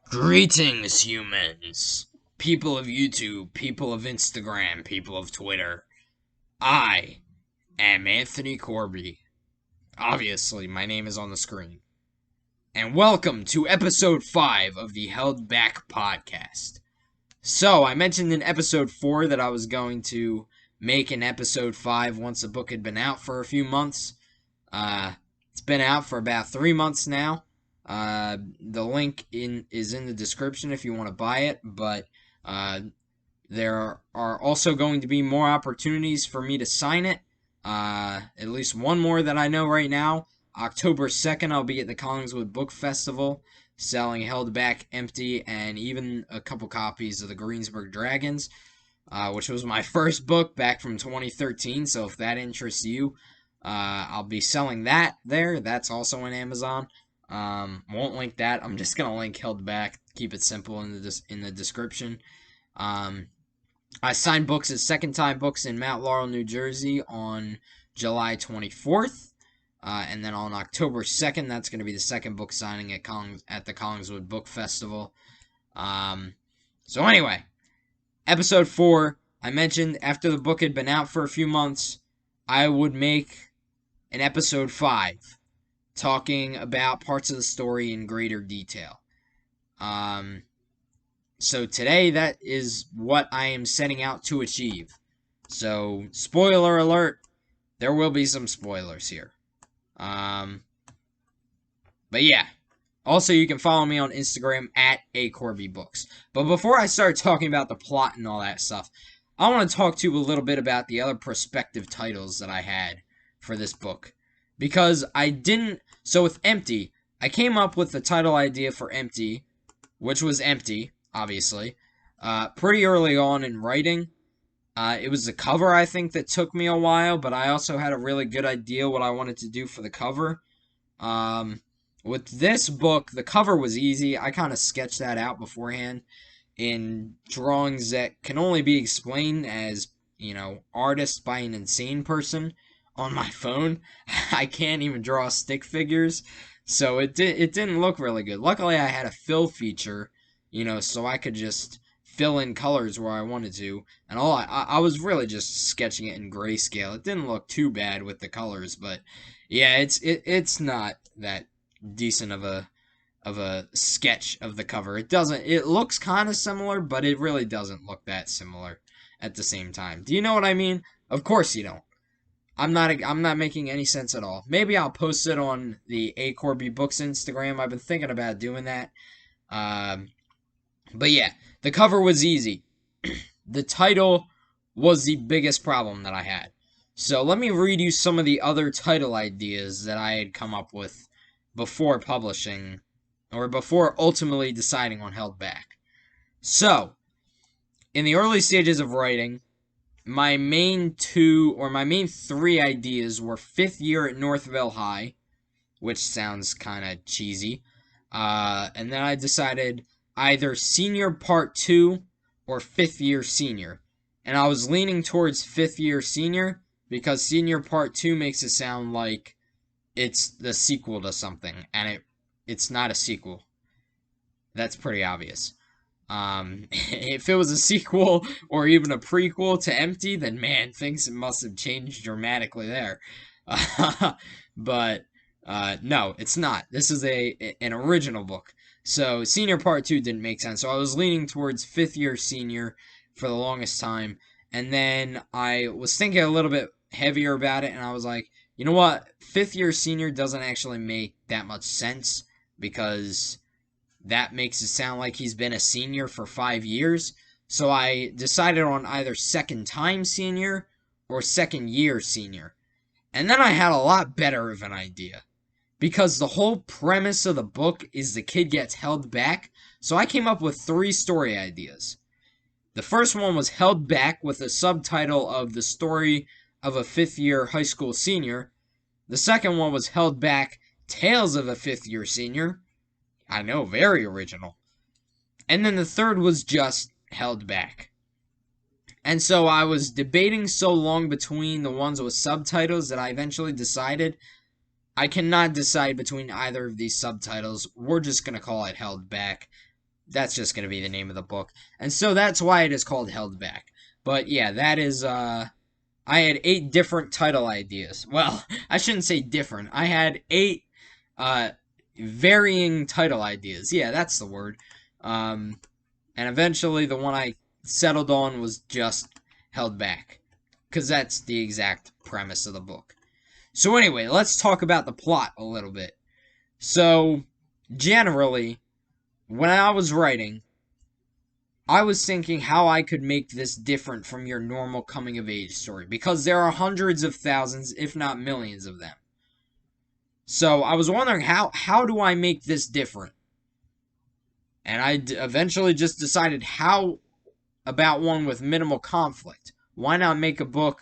Greetings, humans. People of YouTube, people of Instagram, people of Twitter. I am Anthony Corby. Obviously, my name is on the screen. And welcome to episode 5 of the Held Back podcast. So, I mentioned in episode 4 that I was going to make an episode 5 once the book had been out for a few months. It's been out for about 3 months now. The link is in the description if you want to buy it, but there are also going to be more opportunities for me to sign it. At least one more that I know right now. October 2nd, I'll be at the Collingswood Book Festival selling Held Back, Empty, and even a couple copies of the Greensburg Dragons, which was my first book back from 2013, so if that interests you, I'll be selling that there. That's also on Amazon. Won't link that. I'm just gonna link Held Back. Keep it simple in the description. I signed books at Second Time Books in Mount Laurel, New Jersey on July 24th. And then on October 2nd, that's going to be the second book signing at the Collingswood Book Festival. So anyway, episode 4, I mentioned after the book had been out for a few months, I would make an episode 5 talking about parts of the story in greater detail. So today, that is what I am setting out to achieve. So, spoiler alert, there will be some spoilers here. But yeah. Also, you can follow me on Instagram at acorbybooks. But before I start talking about the plot and all that stuff, I want to talk to you a little bit about the other prospective titles that I had for this book. Because I didn't... So with Empty, I came up with the title idea for Empty, which was Empty, obviously, pretty early on in writing. It was the cover, I think, that took me a while, but I also had a really good idea what I wanted to do for the cover. With this book, the cover was easy. I kind of sketched that out beforehand in drawings that can only be explained as, artists by an insane person on my phone. I can't even draw stick figures, so it didn't look really good. Luckily, I had a fill feature, so I could just fill in colors where I wanted to, and I was really just sketching it in grayscale. It didn't look too bad with the colors, but yeah, it's not that decent of a sketch of the cover. It looks kind of similar, but it really doesn't look that similar at the same time. Do you know what I mean? Of course you don't. I'm not making any sense at all. Maybe I'll post it on the A Corby Books Instagram. I've been thinking about doing that. But yeah, the cover was easy. The title was the biggest problem that I had. So let me read you some of the other title ideas that I had come up with before publishing, or before ultimately deciding on Held Back. So, in the early stages of writing, my main 3 ideas were Fifth Year at Northville High, which sounds kind of cheesy. And then I decided either Senior Part 2 or Fifth Year Senior. And I was leaning towards Fifth Year Senior because Senior Part 2 makes it sound like it's the sequel to something, and it's not a sequel. That's pretty obvious. If it was a sequel or even a prequel to Empty, then man, things must have changed dramatically there. But no, it's not. This is an original book. So Senior Part 2 didn't make sense. So I was leaning towards Fifth Year Senior for the longest time. And then I was thinking a little bit heavier about it, and I was like, you know what? Fifth Year Senior doesn't actually make that much sense because that makes it sound like he's been a senior for 5 years. So I decided on either Second Time Senior or Second Year Senior. And then I had a lot better of an idea. Because the whole premise of the book is the kid gets held back. So I came up with 3 story ideas. The first one was Held Back with a subtitle of The Story of a Fifth Year High School Senior. The second one was Held Back, Tales of a Fifth Year Senior. I know, very original. And then the third was just Held Back. And so I was debating so long between the ones with subtitles that I eventually decided I cannot decide between either of these subtitles. We're just going to call it Held Back. that's just going to be the name of the book. And so that's why it is called Held Back. But yeah, that is, I had 8 different title ideas. Well, I shouldn't say different. I had 8, varying title ideas. Yeah, that's the word. And eventually the one I settled on was just Held Back. Because that's the exact premise of the book. So anyway, let's talk about the plot a little bit. So, generally, when I was writing, I was thinking how I could make this different from your normal coming-of-age story, because there are hundreds of thousands, if not millions of them. So, I was wondering, how do I make this different? And I eventually just decided, how about one with minimal conflict? Why not make a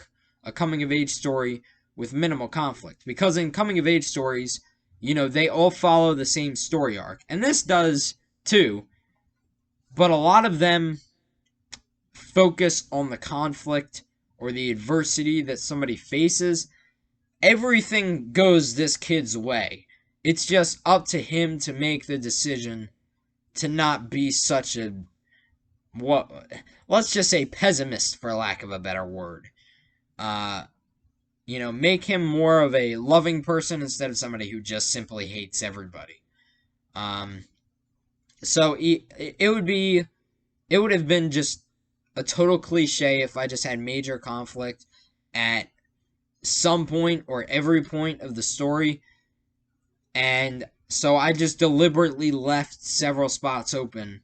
coming-of-age story with minimal conflict? Because in coming-of-age stories, they all follow the same story arc. And this does, too. But a lot of them focus on the conflict or the adversity that somebody faces. Everything goes this kid's way. It's just up to him to make the decision to not be such a, let's just say pessimist, for lack of a better word. Make him more of a loving person instead of somebody who just simply hates everybody. So it would have been just a total cliche if I just had major conflict at some point or every point of the story. And so I just deliberately left several spots open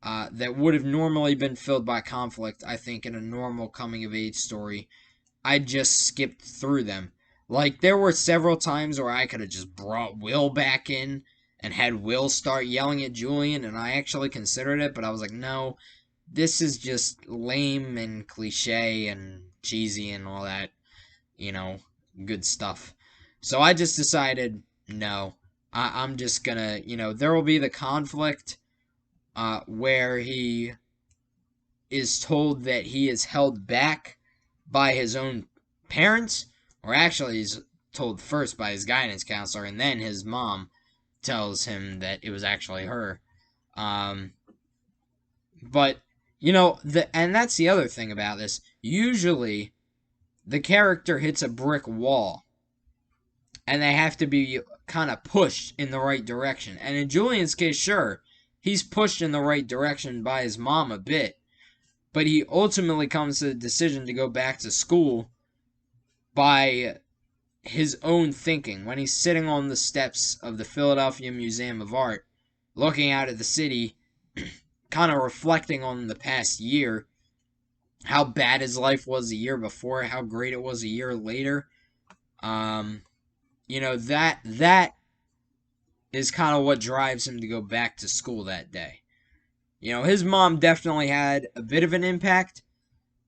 that would have normally been filled by conflict, I think, in a normal coming-of-age story. I just skipped through them. Like, there were several times where I could have just brought Will back in and had Will start yelling at Julian, and I actually considered it, but I was like, no, this is just lame and cliche and cheesy and all that, good stuff. So I just decided, no, I'm just gonna, there will be the conflict where he is told that he is held back by his own parents, or actually he's told first by his guidance counselor, and then his mom tells him that it was actually her. But, and that's the other thing about this. Usually, the character hits a brick wall, and they have to be kind of pushed in the right direction. And in Julian's case, sure, he's pushed in the right direction by his mom a bit, but he ultimately comes to the decision to go back to school by his own thinking. When he's sitting on the steps of the Philadelphia Museum of Art, looking out at the city, kind of reflecting on the past year, how bad his life was the year before, how great it was a year later. That is kind of what drives him to go back to school that day. His mom definitely had a bit of an impact,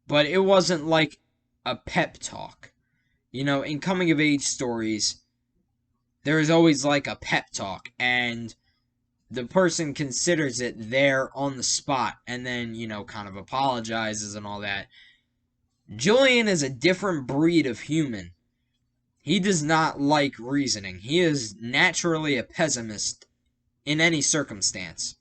but it wasn't like a pep talk. In coming-of-age stories, there is always like a pep talk, and the person considers it there on the spot, and then, kind of apologizes and all that. Julian is a different breed of human. He does not like reasoning. He is naturally a pessimist in any circumstance.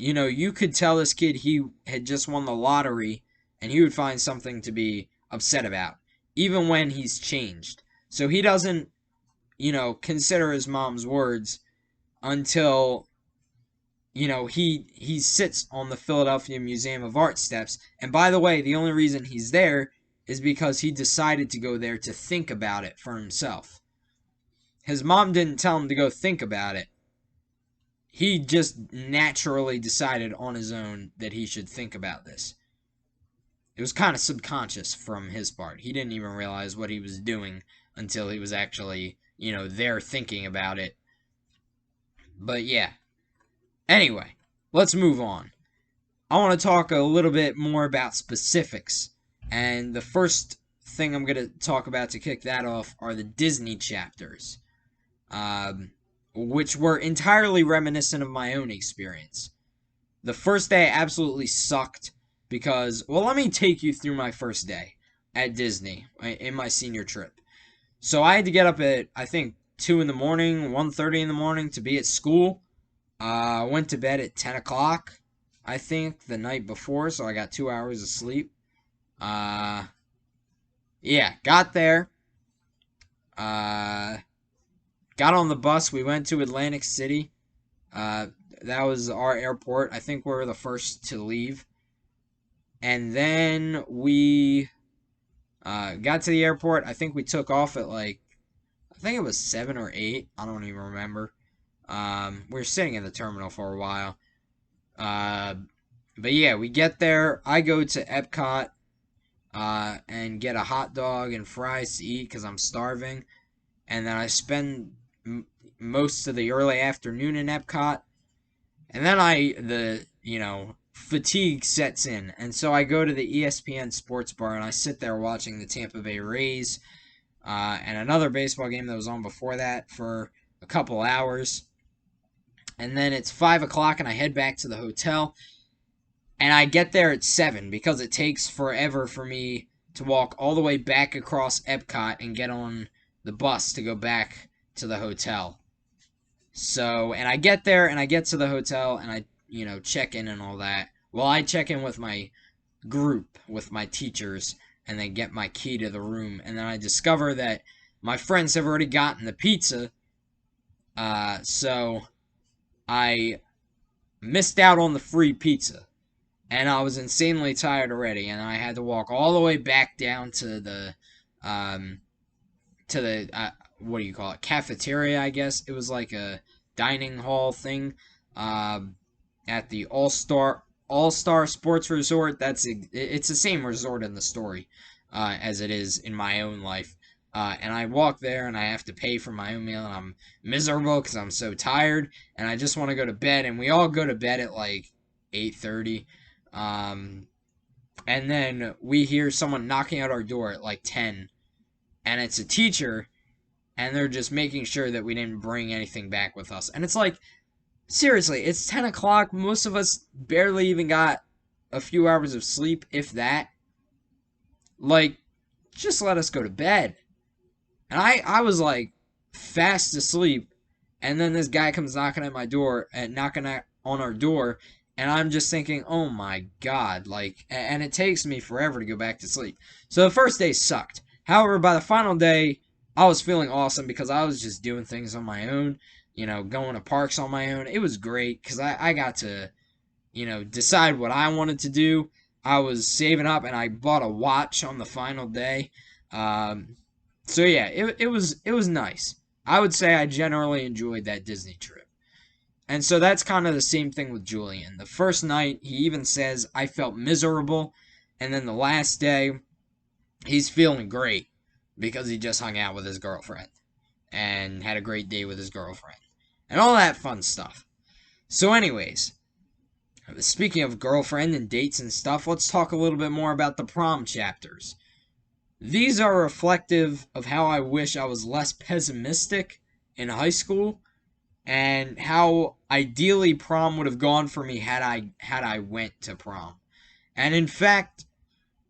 You could tell this kid he had just won the lottery, and he would find something to be upset about, even when he's changed. So he doesn't, consider his mom's words until, he sits on the Philadelphia Museum of Art steps. And by the way, the only reason he's there is because he decided to go there to think about it for himself. His mom didn't tell him to go think about it. He just naturally decided on his own that he should think about this. It was kind of subconscious from his part. He didn't even realize what he was doing until he was actually, there thinking about it. But yeah. Anyway, let's move on. I want to talk a little bit more about specifics. And the first thing I'm going to talk about to kick that off are the Disney chapters. Which were entirely reminiscent of my own experience. The first day absolutely sucked because, well, let me take you through my first day at Disney in my senior trip. So I had to get up at, I think, 2 in the morning, 1:30 in the morning to be at school. Went to bed at 10 o'clock, I think, the night before, so I got 2 hours of sleep. Uh, yeah, got there. Uh, got on the bus. We went to Atlantic City. Uh, that was our airport. I think we were the first to leave. And then we got to the airport. I think we took off at like, I think it was 7 or 8. I don't even remember. We were sitting in the terminal for a while. Uh, but yeah, we get there. I go to Epcot and get a hot dog and fries to eat because I'm starving. And then I spend most of the early afternoon in Epcot. And then fatigue sets in. And so I go to the ESPN Sports Bar and I sit there watching the Tampa Bay Rays and another baseball game that was on before that for a couple hours. And then it's 5 o'clock and I head back to the hotel. And I get there at 7 because it takes forever for me to walk all the way back across Epcot and get on the bus to go back to the hotel. So, and I get there and I get to the hotel and I, check in and all that. Well, I check in with my group, with my teachers, and then get my key to the room. And then I discover that my friends have already gotten the pizza. So I missed out on the free pizza. And I was insanely tired already, and I had to walk all the way back down to the, what do you call it, cafeteria, I guess. It was like a dining hall thing, at the All-Star Sports Resort. It's the same resort in the story, as it is in my own life. And I walk there, and I have to pay for my own meal, and I'm miserable because I'm so tired, and I just want to go to bed, and we all go to bed at like 8:30. And then we hear someone knocking at our door at like 10, and it's a teacher, and they're just making sure that we didn't bring anything back with us. And it's like, seriously, it's 10 o'clock. Most of us barely even got a few hours of sleep, if that. Like, just let us go to bed. And I was like fast asleep, and then this guy comes knocking at my door and on our door, and I'm just thinking, oh my god, like, and it takes me forever to go back to sleep. So the first day sucked. However, by the final day, I was feeling awesome because I was just doing things on my own, going to parks on my own. It was great because I got to, decide what I wanted to do. I was saving up and I bought a watch on the final day. So yeah, it was nice. I would say I generally enjoyed that Disney trip. And so that's kind of the same thing with Julian. The first night, he even says, I felt miserable. And then the last day, he's feeling great because he just hung out with his girlfriend and had a great day with his girlfriend and all that fun stuff. So, anyways, speaking of girlfriend and dates and stuff, let's talk a little bit more about the prom chapters. These are reflective of how I wish I was less pessimistic in high school and how ideally prom would have gone for me had I went to prom. And in fact,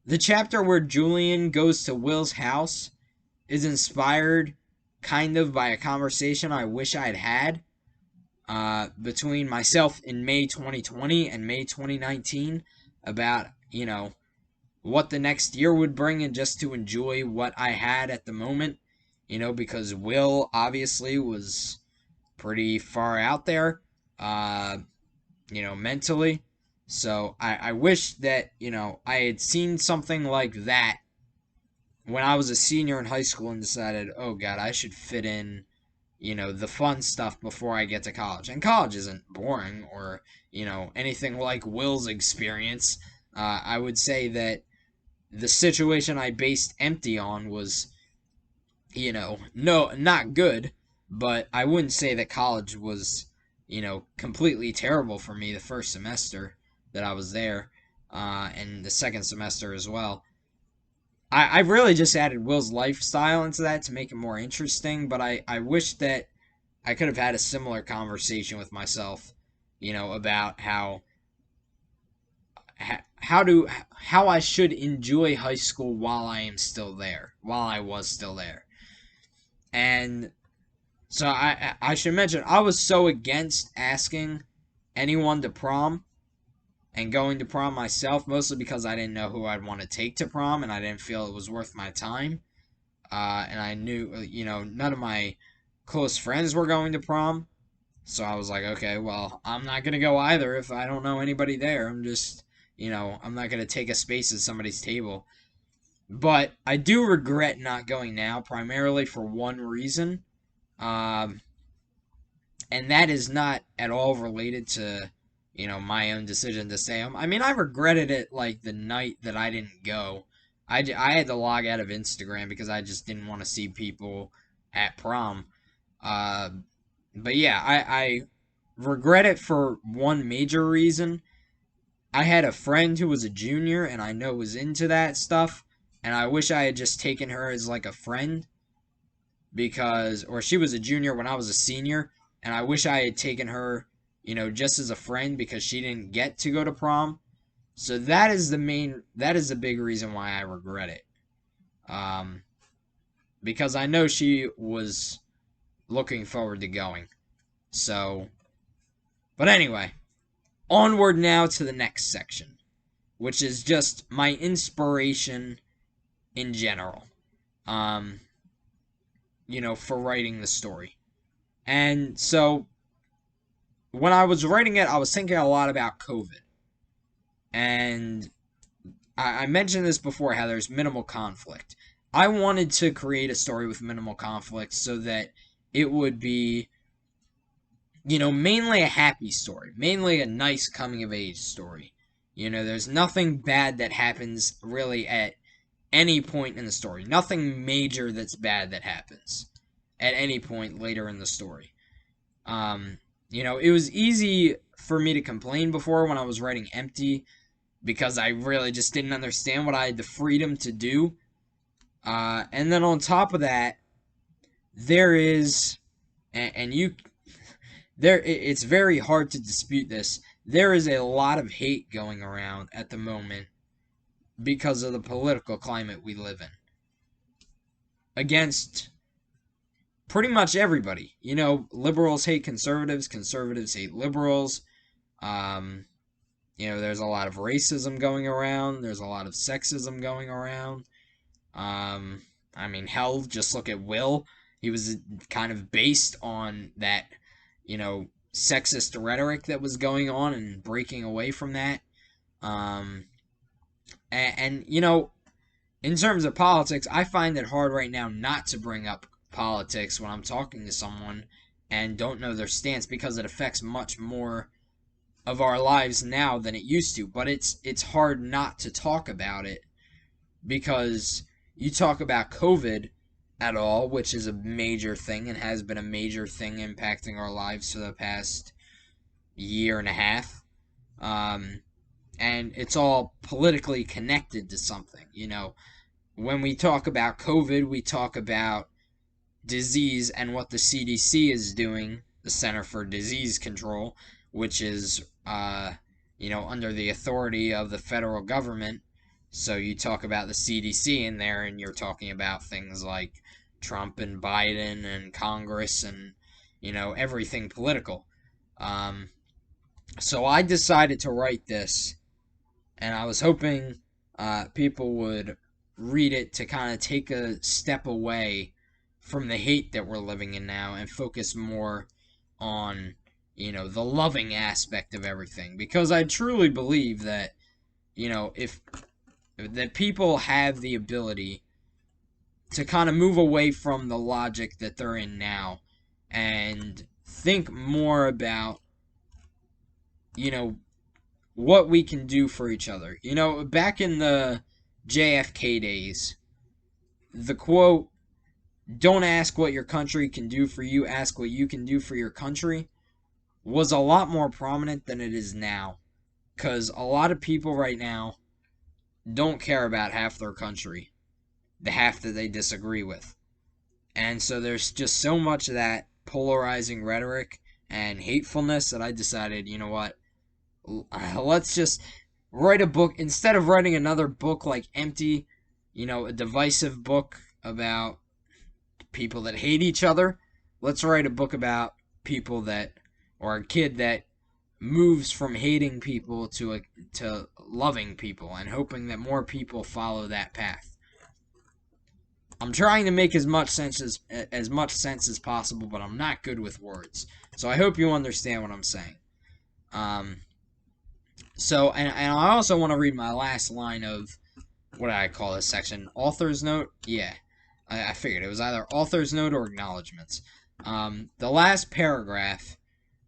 the chapter where Julian goes to Will's house is inspired kind of by a conversation I wish I had had between myself in May 2020 and May 2019 about, what the next year would bring and just to enjoy what I had at the moment, because Will obviously was pretty far out there, mentally. So I wish that, I had seen something like that when I was a senior in high school and decided, oh God, I should fit in, the fun stuff before I get to college. And college isn't boring or, anything like Will's experience. I would say that the situation I based Empty on was, no, not good, but I wouldn't say that college was, completely terrible for me the first semester that I was there, and the second semester as well. I really just added Will's lifestyle into that to make it more interesting, but I wish that I could have had a similar conversation with myself, about how I should enjoy high school while I was still there. And So I should mention, I was so against asking anyone to prom and going to prom myself, mostly because I didn't know who I'd want to take to prom, and I didn't feel it was worth my time. And I knew, none of my close friends were going to prom. So I was like, okay, well, I'm not going to go either if I don't know anybody there. I'm just, I'm not going to take a space at somebody's table. But I do regret not going now, primarily for one reason. Um, and that is not at all related to, my own decision to stay home. I mean, I regretted it like the night that I didn't go. I had to log out of Instagram because I just didn't want to see people at prom. Uh, but yeah, I regret it for one major reason. I had a friend who was a junior and I know was into that stuff, and I wish I had just taken her as like a friend because, or she was a junior when I was a senior, and I wish I had taken her, just as a friend because she didn't get to go to prom. So that is the big reason why I regret it. Um, because I know she was looking forward to going. So, but anyway, onward now to the next section, which is just my inspiration in general. Um, for writing the story. And so when I was writing it, I was thinking a lot about COVID. And I mentioned this before how there's minimal conflict. I wanted to create a story with minimal conflict so that it would be, mainly a happy story, mainly a nice coming of age story. There's nothing bad that happens really at any point in the story. Nothing major that's bad that happens at any point later in the story. It was easy for me to complain before when I was writing Empty because I really just didn't understand what I had the freedom to do. And then on top of that, there is, and you, there, it's very hard to dispute this. There is a lot of hate going around at the moment because of the political climate we live in against pretty much everybody. Liberals hate conservatives, conservatives hate liberals. Um, there's a lot of racism going around. There's a lot of sexism going around. I mean, hell, just look at Will. He was kind of based on that, sexist rhetoric that was going on and breaking away from that. Um, and in terms of politics, I find it hard right now not to bring up politics when I'm talking to someone and don't know their stance because it affects much more of our lives now than it used to. But it's hard not to talk about it because you talk about COVID at all, which is a major thing and has been a major thing impacting our lives for the past year and a half. And it's all politically connected to something. When we talk about COVID, we talk about disease and what the CDC is doing, the Center for Disease Control, which is, under the authority of the federal government. So you talk about the CDC in there, and you're talking about things like Trump and Biden and Congress and, everything political. Um, so I decided to write this, and I was hoping people would read it to kind of take a step away from the hate that we're living in now and focus more on, the loving aspect of everything. Because I truly believe that, if that people have the ability to kind of move away from the logic that they're in now and think more about, what we can do for each other. Back in the JFK days, the quote, "Don't ask what your country can do for you, ask what you can do for your country," was a lot more prominent than it is now. Because a lot of people right now don't care about half their country, the half that they disagree with. And so there's just so much of that polarizing rhetoric and hatefulness that I decided, you know what, let's just write a book. Instead of writing another book like Empty, a divisive book about people that hate each other, let's write a book about people that, or a kid that moves from hating people to loving people and hoping that more people follow that path. I'm trying to make as much sense as possible, but I'm not good with words. So I hope you understand what I'm saying. Um, and I also want to read my last line of what did I call this section? Author's note? Yeah. I figured it was either author's note or acknowledgments. The last paragraph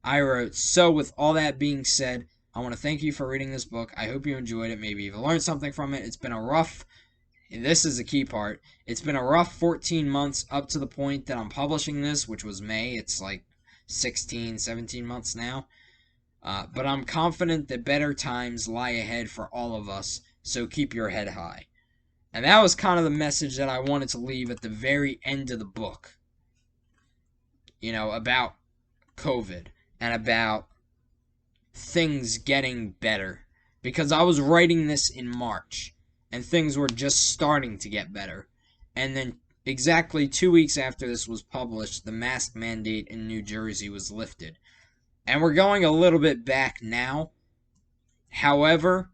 I wrote, so with all that being said, I want to thank you for reading this book. I hope you enjoyed it. Maybe you've learned something from it. It's been a rough, this is the key part, it's been a rough 14 months up to the point that I'm publishing this, which was May. It's like 16, 17 months now. But I'm confident that better times lie ahead for all of us, so keep your head high. And that was kind of the message that I wanted to leave at the very end of the book. You know, about COVID and about things getting better. Because I was writing this in March and things were just starting to get better. And then exactly 2 weeks after this was published, the mask mandate in New Jersey was lifted. And we're going a little bit back now. However,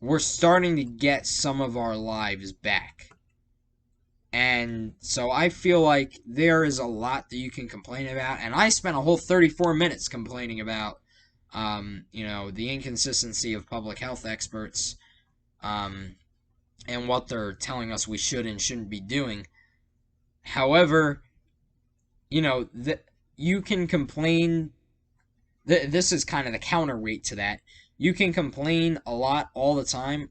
we're starting to get some of our lives back. And so I feel like there is a lot that you can complain about. And I spent a whole 34 minutes complaining about, the inconsistency of public health experts, and what they're telling us we should and shouldn't be doing. However, you can complain. This is kind of the counterweight to that. You can complain a lot all the time.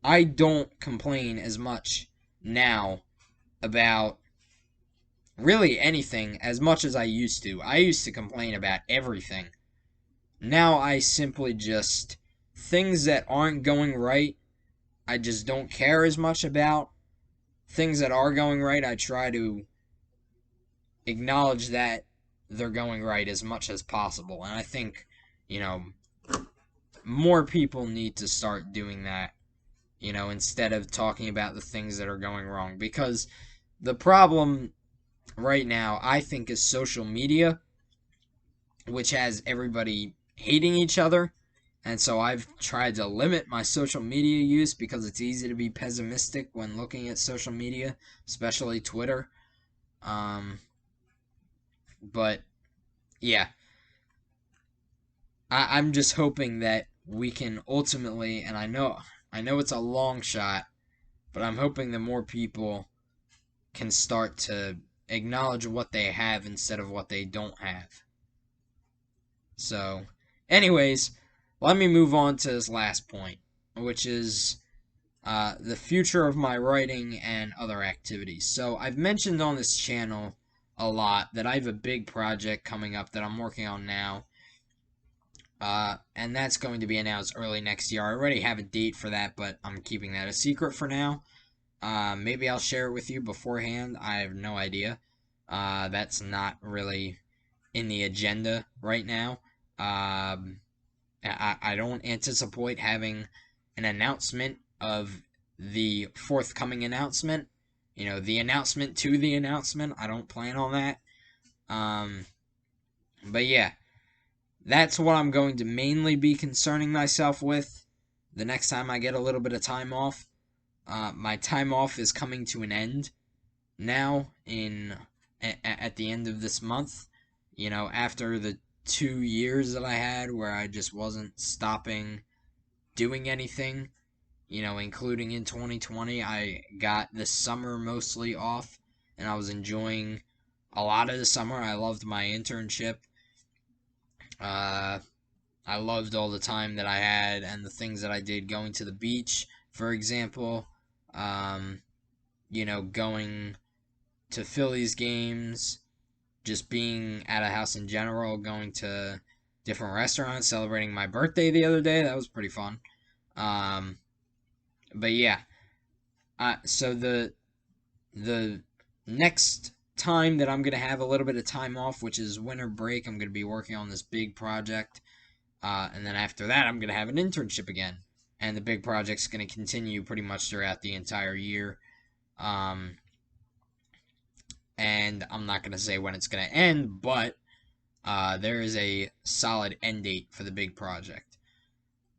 I don't complain as much now about really anything as much as I used to. I used to complain about everything. Now I simply just, things that aren't going right, I just don't care as much about. Things that are going right, I try to acknowledge that they're going right as much as possible. And I think, more people need to start doing that, instead of talking about the things that are going wrong. Because the problem right now, I think, is social media, which has everybody hating each other. And so I've tried to limit my social media use because it's easy to be pessimistic when looking at social media, especially Twitter. But yeah, I'm just hoping that we can ultimately, and I know it's a long shot, but I'm hoping that more people can start to acknowledge what they have instead of what they don't have. So, anyways, let me move on to this last point, which is the future of my writing and other activities. So, I've mentioned on this channel a lot that I have a big project coming up that I'm working on now. And that's going to be announced early next year. I already have a date for that, but I'm keeping that a secret for now. Maybe I'll share it with you beforehand. I have no idea. That's not really in the agenda right now. I don't anticipate having an announcement of the forthcoming announcement. The announcement to the announcement. I don't plan on that. But yeah, that's what I'm going to mainly be concerning myself with the next time I get a little bit of time off. My time off is coming to an end now at the end of this month. After the 2 years that I had where I just wasn't stopping doing anything, including in 2020, I got the summer mostly off, and I was enjoying a lot of the summer. I loved my internship. I loved all the time that I had and the things that I did, going to the beach, for example. Going to Phillies games, just being at a house in general, going to different restaurants, celebrating my birthday the other day. That was pretty fun. But yeah, so the next time that I'm gonna have a little bit of time off, which is winter break, I'm gonna be working on this big project, and then after that, I'm gonna have an internship again, and the big project's gonna continue pretty much throughout the entire year. and I'm not going to say when it's going to end, but there is a solid end date for the big project.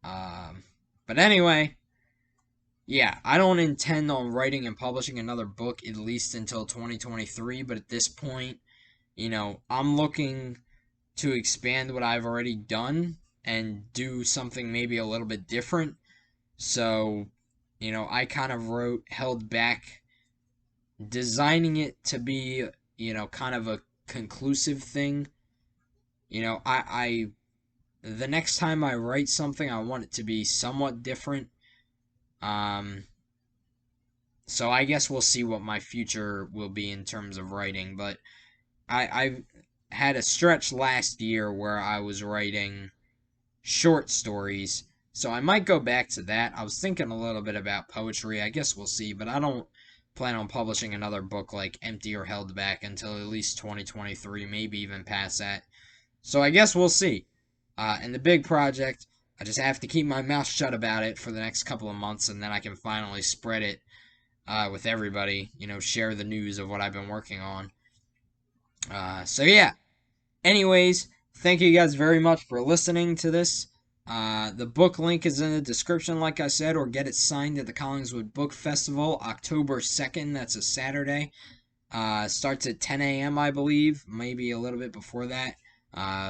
But anyway, yeah, I don't intend on writing and publishing another book at least until 2023, but at this point, I'm looking to expand what I've already done and do something maybe a little bit different. So, I kind of held back designing it to be, kind of a conclusive thing. I the next time I write something, I want it to be somewhat different. Um, so I guess we'll see what my future will be in terms of writing. But I've had a stretch last year where I was writing short stories. So I might go back to that. I was thinking a little bit about poetry. I guess we'll see. But I don't plan on publishing another book like Empty or Held Back until at least 2023, maybe even past that. So I guess we'll see. And the big project, I just have to keep my mouth shut about it for the next couple of months, and then I can finally spread it with everybody. Share the news of what I've been working on. So yeah. Anyways, thank you guys very much for listening to this. The book link is in the description, like I said, or get it signed at the Collingswood Book Festival, October 2nd. That's a Saturday. Starts at 10 a.m., I believe, maybe a little bit before that.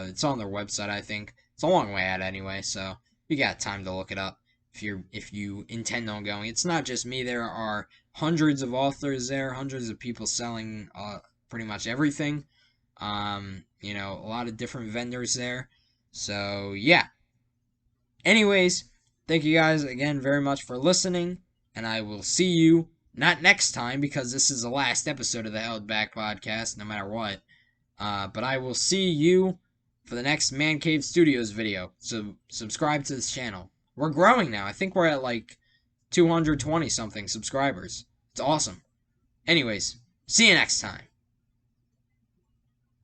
It's on their website, I think. It's a long way out anyway, so you got time to look it up if you intend on going. It's not just me. There are hundreds of authors there, hundreds of people selling pretty much everything. A lot of different vendors there. So, yeah. Anyways, thank you guys again very much for listening, and I will see you not next time because this is the last episode of the Held Back podcast, no matter what. But I will see you for the next Man Cave Studios video. So subscribe to this channel. We're growing now. I think we're at like 220 something subscribers. It's awesome. Anyways, see you next time.